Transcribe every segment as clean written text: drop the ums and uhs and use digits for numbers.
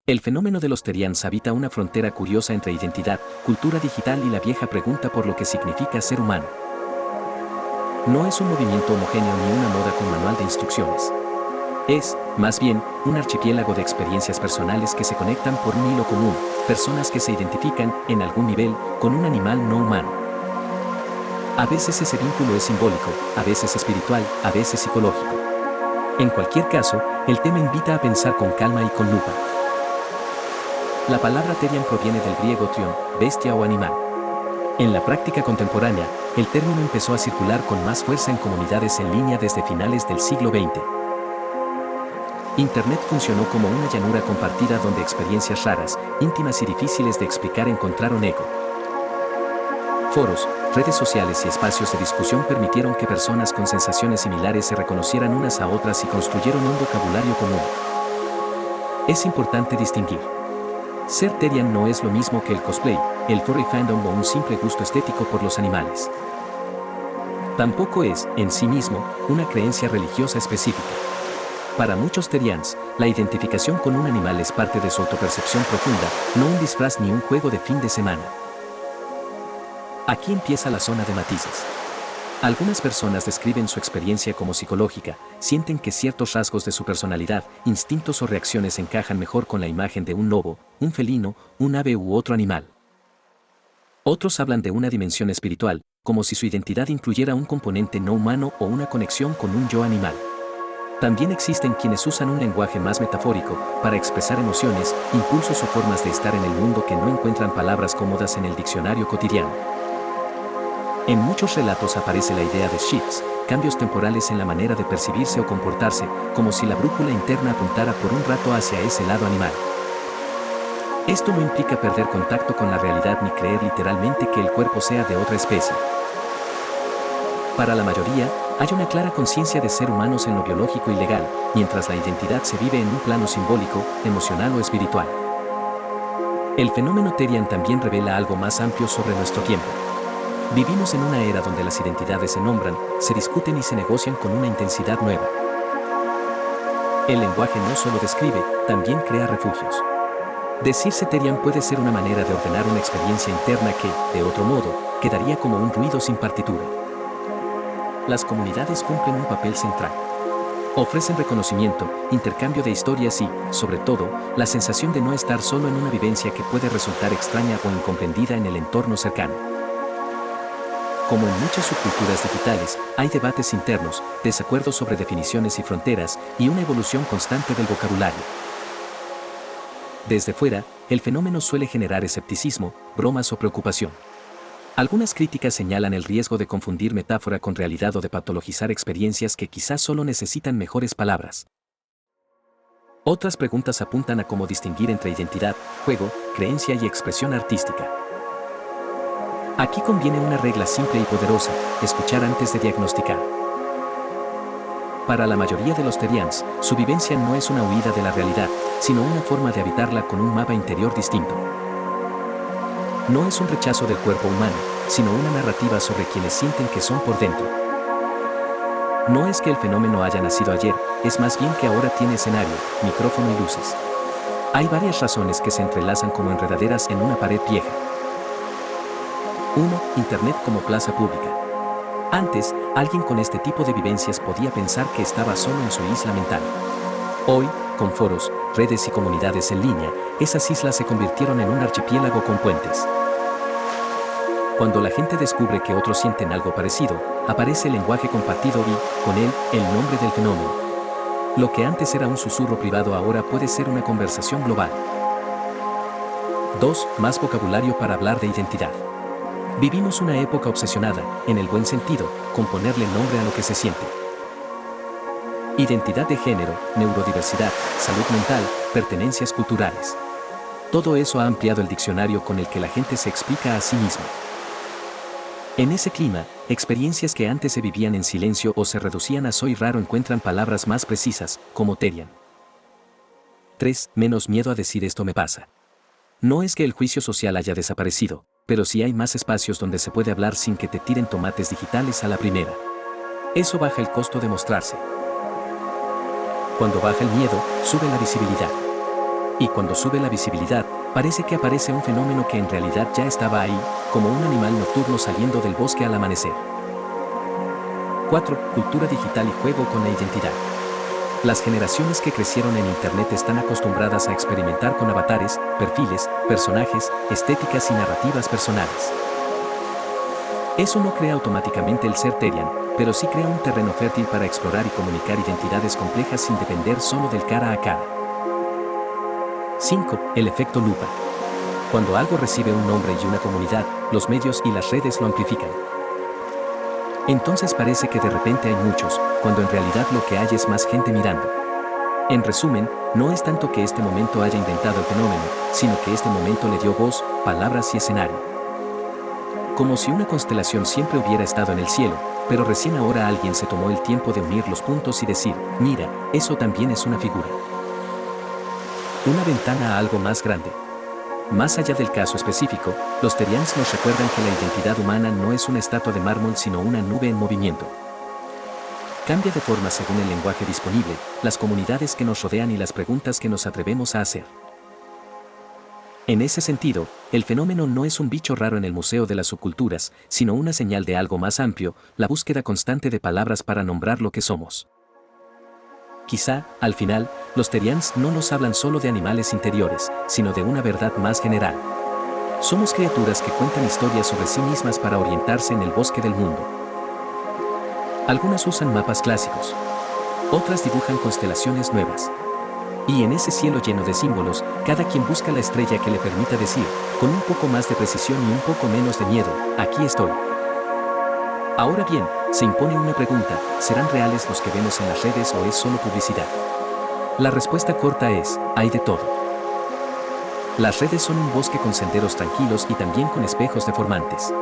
El fenómeno de los Terians habita una frontera curiosa entre identidad, cultura digital y la vieja pregunta por lo que significa ser humano. No es un movimiento homogéneo ni una moda con manual de instrucciones. Es, más bien, un archipiélago de experiencias personales que se conectan por un hilo común, personas que se identifican, en algún nivel, con un animal no humano. A veces ese vínculo es simbólico, a veces espiritual, a veces psicológico. En cualquier caso, el tema invita a pensar con calma y con lupa. La palabra Terian proviene del griego trion, bestia o animal. En la práctica contemporánea, el término empezó a circular con más fuerza en comunidades en línea desde finales del siglo XX. Internet funcionó como una llanura compartida donde experiencias raras, íntimas y difíciles de explicar encontraron eco. Foros, redes sociales y espacios de discusión permitieron que personas con sensaciones similares se reconocieran unas a otras y construyeron un vocabulario común. Es importante distinguir. Ser Terian no es lo mismo que el cosplay, el furry fandom o un simple gusto estético por los animales. Tampoco es, en sí mismo, una creencia religiosa específica. Para muchos Terians, la identificación con un animal es parte de su autopercepción profunda, no un disfraz ni un juego de fin de semana. Aquí empieza la zona de matices. Algunas personas describen su experiencia como psicológica, sienten que ciertos rasgos de su personalidad, instintos o reacciones encajan mejor con la imagen de un lobo, un felino, un ave u otro animal. Otros hablan de una dimensión espiritual, como si su identidad incluyera un componente no humano o una conexión con un yo animal. También existen quienes usan un lenguaje más metafórico para expresar emociones, impulsos o formas de estar en el mundo que no encuentran palabras cómodas en el diccionario cotidiano. En muchos relatos aparece la idea de shifts, cambios temporales en la manera de percibirse o comportarse, como si la brújula interna apuntara por un rato hacia ese lado animal. Esto no implica perder contacto con la realidad ni creer literalmente que el cuerpo sea de otra especie. Para la mayoría, hay una clara conciencia de ser humanos en lo biológico y legal, mientras la identidad se vive en un plano simbólico, emocional o espiritual. El fenómeno Terian también revela algo más amplio sobre nuestro tiempo. Vivimos en una era donde las identidades se nombran, se discuten y se negocian con una intensidad nueva. El lenguaje no solo describe, también crea refugios. Decirse Terian puede ser una manera de ordenar una experiencia interna que, de otro modo, quedaría como un ruido sin partitura. Las comunidades cumplen un papel central. Ofrecen reconocimiento, intercambio de historias y, sobre todo, la sensación de no estar solo en una vivencia que puede resultar extraña o incomprendida en el entorno cercano. Como en muchas subculturas digitales, hay debates internos, desacuerdos sobre definiciones y fronteras, y una evolución constante del vocabulario. Desde fuera, el fenómeno suele generar escepticismo, bromas o preocupación. Algunas críticas señalan el riesgo de confundir metáfora con realidad o de patologizar experiencias que quizás solo necesitan mejores palabras. Otras preguntas apuntan a cómo distinguir entre identidad, juego, creencia y expresión artística. Aquí conviene una regla simple y poderosa: escuchar antes de diagnosticar. Para la mayoría de los Terians, su vivencia no es una huida de la realidad, sino una forma de habitarla con un mapa interior distinto. No es un rechazo del cuerpo humano, sino una narrativa sobre quienes sienten que son por dentro. No es que el fenómeno haya nacido ayer, es más bien que ahora tiene escenario, micrófono y luces. Hay varias razones que se entrelazan como enredaderas en una pared vieja. 1. Internet como plaza pública. Antes, alguien con este tipo de vivencias podía pensar que estaba solo en su isla mental. Hoy, con foros, redes y comunidades en línea, esas islas se convirtieron en un archipiélago con puentes. Cuando la gente descubre que otros sienten algo parecido, aparece el lenguaje compartido y, con él, el nombre del fenómeno. Lo que antes era un susurro privado ahora puede ser una conversación global. 2. Más vocabulario para hablar de identidad. Vivimos una época obsesionada, en el buen sentido, con ponerle nombre a lo que se siente. Identidad de género, neurodiversidad, salud mental, pertenencias culturales. Todo eso ha ampliado el diccionario con el que la gente se explica a sí misma. En ese clima, experiencias que antes se vivían en silencio o se reducían a soy raro encuentran palabras más precisas, como Terian. 3. Menos miedo a decir esto me pasa. No es que el juicio social haya desaparecido, pero sí hay más espacios donde se puede hablar sin que te tiren tomates digitales a la primera. Eso baja el costo de mostrarse. Cuando baja el miedo, sube la visibilidad. Y cuando sube la visibilidad, parece que aparece un fenómeno que en realidad ya estaba ahí, como un animal nocturno saliendo del bosque al amanecer. 4. Cultura digital y juego con la identidad. Las generaciones que crecieron en Internet están acostumbradas a experimentar con avatares, perfiles, personajes, estéticas y narrativas personales. Eso no crea automáticamente el ser Terian, pero sí crea un terreno fértil para explorar y comunicar identidades complejas sin depender solo del cara a cara. 5. El efecto lupa. Cuando algo recibe un nombre y una comunidad, los medios y las redes lo amplifican. Entonces parece que de repente hay muchos, cuando en realidad lo que hay es más gente mirando. En resumen, no es tanto que este momento haya inventado el fenómeno, sino que este momento le dio voz, palabras y escenario. Como si una constelación siempre hubiera estado en el cielo, pero recién ahora alguien se tomó el tiempo de unir los puntos y decir, mira, eso también es una figura. Una ventana a algo más grande. Más allá del caso específico, los Terians nos recuerdan que la identidad humana no es una estatua de mármol sino una nube en movimiento. Cambia de forma según el lenguaje disponible, las comunidades que nos rodean y las preguntas que nos atrevemos a hacer. En ese sentido, el fenómeno no es un bicho raro en el Museo de las Subculturas, sino una señal de algo más amplio, la búsqueda constante de palabras para nombrar lo que somos. Quizá, al final, los Terians no nos hablan solo de animales interiores, sino de una verdad más general. Somos criaturas que cuentan historias sobre sí mismas para orientarse en el bosque del mundo. Algunas usan mapas clásicos. Otras dibujan constelaciones nuevas. Y en ese cielo lleno de símbolos, cada quien busca la estrella que le permita decir, con un poco más de precisión y un poco menos de miedo, aquí estoy. Ahora bien, se impone una pregunta, ¿serán reales los que vemos en las redes o es solo publicidad? La respuesta corta es, hay de todo. Las redes son un bosque con senderos tranquilos y también con espejos deformantes.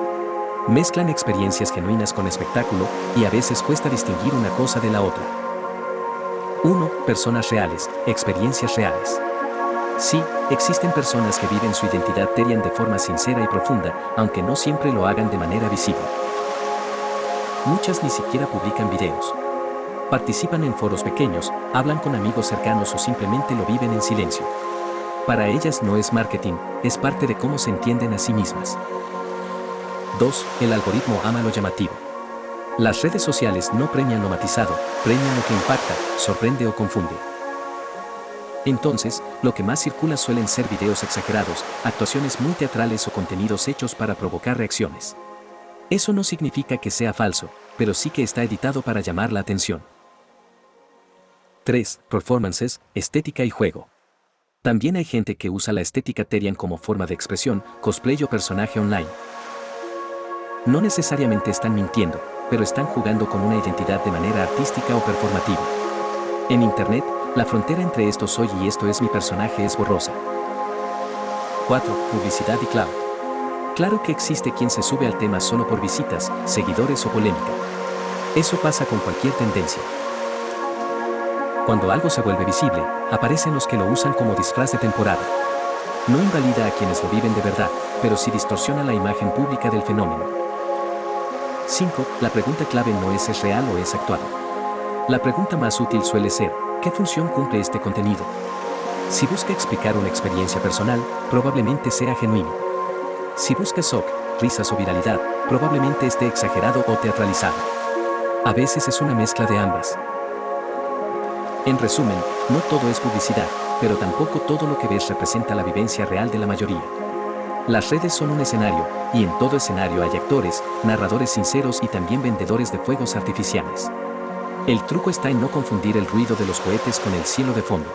Mezclan experiencias genuinas con espectáculo y a veces cuesta distinguir una cosa de la otra. 1. Personas reales, experiencias reales. Sí, existen personas que viven su identidad Terian de forma sincera y profunda, aunque no siempre lo hagan de manera visible. Muchas ni siquiera publican videos. Participan en foros pequeños, hablan con amigos cercanos o simplemente lo viven en silencio. Para ellas no es marketing, es parte de cómo se entienden a sí mismas. 2. El algoritmo ama lo llamativo. Las redes sociales no premian lo matizado, premian lo que impacta, sorprende o confunde. Entonces, lo que más circula suelen ser videos exagerados, actuaciones muy teatrales o contenidos hechos para provocar reacciones. Eso no significa que sea falso, pero sí que está editado para llamar la atención. 3. Performances, estética y juego. También hay gente que usa la estética Terian como forma de expresión, cosplay o personaje online. No necesariamente están mintiendo, pero están jugando con una identidad de manera artística o performativa. En Internet, la frontera entre esto soy y esto es mi personaje es borrosa. 4. Publicidad y cloud. Claro que existe quien se sube al tema solo por visitas, seguidores o polémica. Eso pasa con cualquier tendencia. Cuando algo se vuelve visible, aparecen los que lo usan como disfraz de temporada. No invalida a quienes lo viven de verdad, pero sí distorsiona la imagen pública del fenómeno. 5. La pregunta clave no es real o es actuado. La pregunta más útil suele ser, ¿qué función cumple este contenido? Si busca explicar una experiencia personal, probablemente sea genuino. Si busca shock, risas o viralidad, probablemente esté exagerado o teatralizado. A veces es una mezcla de ambas. En resumen, no todo es publicidad, pero tampoco todo lo que ves representa la vivencia real de la mayoría. Las redes son un escenario, y en todo escenario hay actores, narradores sinceros y también vendedores de fuegos artificiales. El truco está en no confundir el ruido de los cohetes con el cielo de fondo.